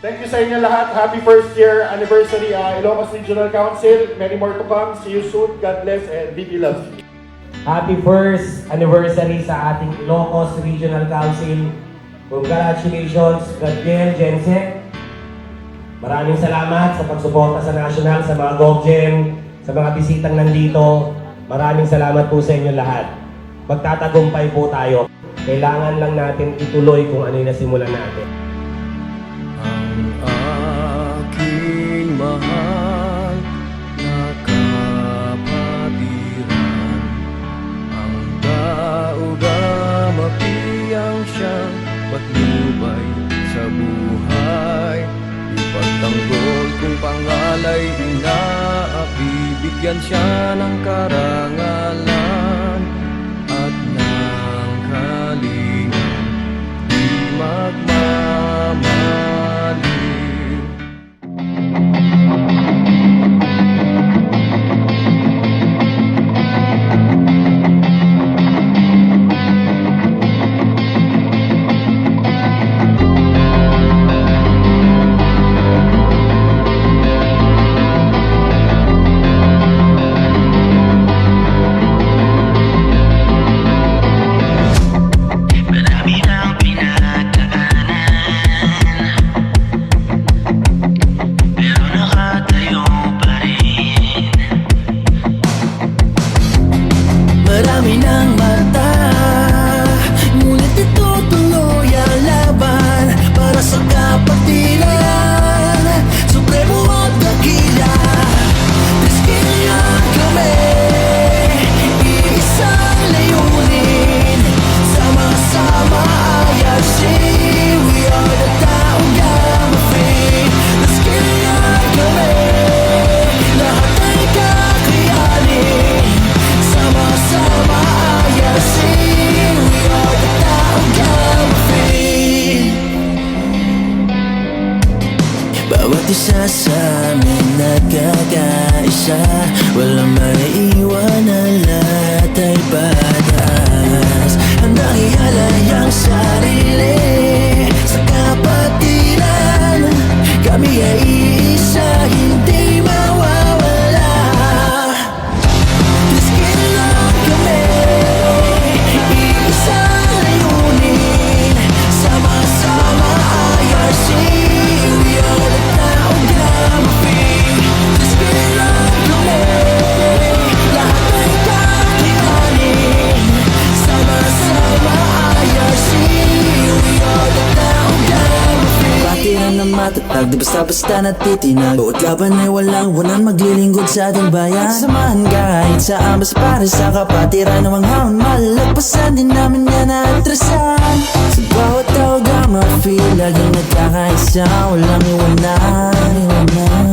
Thank you sa inyo lahat. Happy first year anniversary, Ilocos Regional Council. Many more to come. See you soon. God bless and VP loves you. Happy first anniversary sa ating Ilocos Regional Council. Congratulations, Gadriel, Jensek. Maraming salamat sa pagsuporta sa National, sa mga GovGen, sa mga bisitang nandito. Maraming salamat po sa inyo lahat. Magtatagumpay po tayo. Kailangan lang natin ituloy kung ano yung nasimulan natin. Ang aking mahal na kapatiran, ang daoga mapiyang siyang patnubay sa buhay. Ipagtanggol kung pangalay inaapi, bigyan siya ng karangalan at ng kalingang di magmamaliw. Marami ng mata, ngunit itutuloy ang laban para sa kapatiran. Supremo at dakila, diskilyan kami, iisang layunin. Sama-sama IRC, we are the taong Gamma Free. Diskilyan kami, lahat ay kakayanin. Sama-sama IRC, we are the taong Gamma Free. Bawat isa sa amin nagkakaisa, walang maiiwan, ang lahat ay patas. Handang ialay ang sarili sa kapatiran. Kami ay iisa, hindi mawawala. Diskilyan kami, iisang layunin. Sama-sama IRC, we are the taong Gamma Free. Diskilyan kami, lahat ay kakayanin. Sama-sama IRC, we are the taong Gamma Free. Patiran na matatag, di basta-basta natitinag. Bawat laban ay walang maglilingkod sa ating bayan. Samahan kahit saan, basta para sa kapatiran. Ang hawon malagpasan, din namin yan atrasan. Sa bawat tao Gamma Free, laging nagkakaisa, walang iwanan.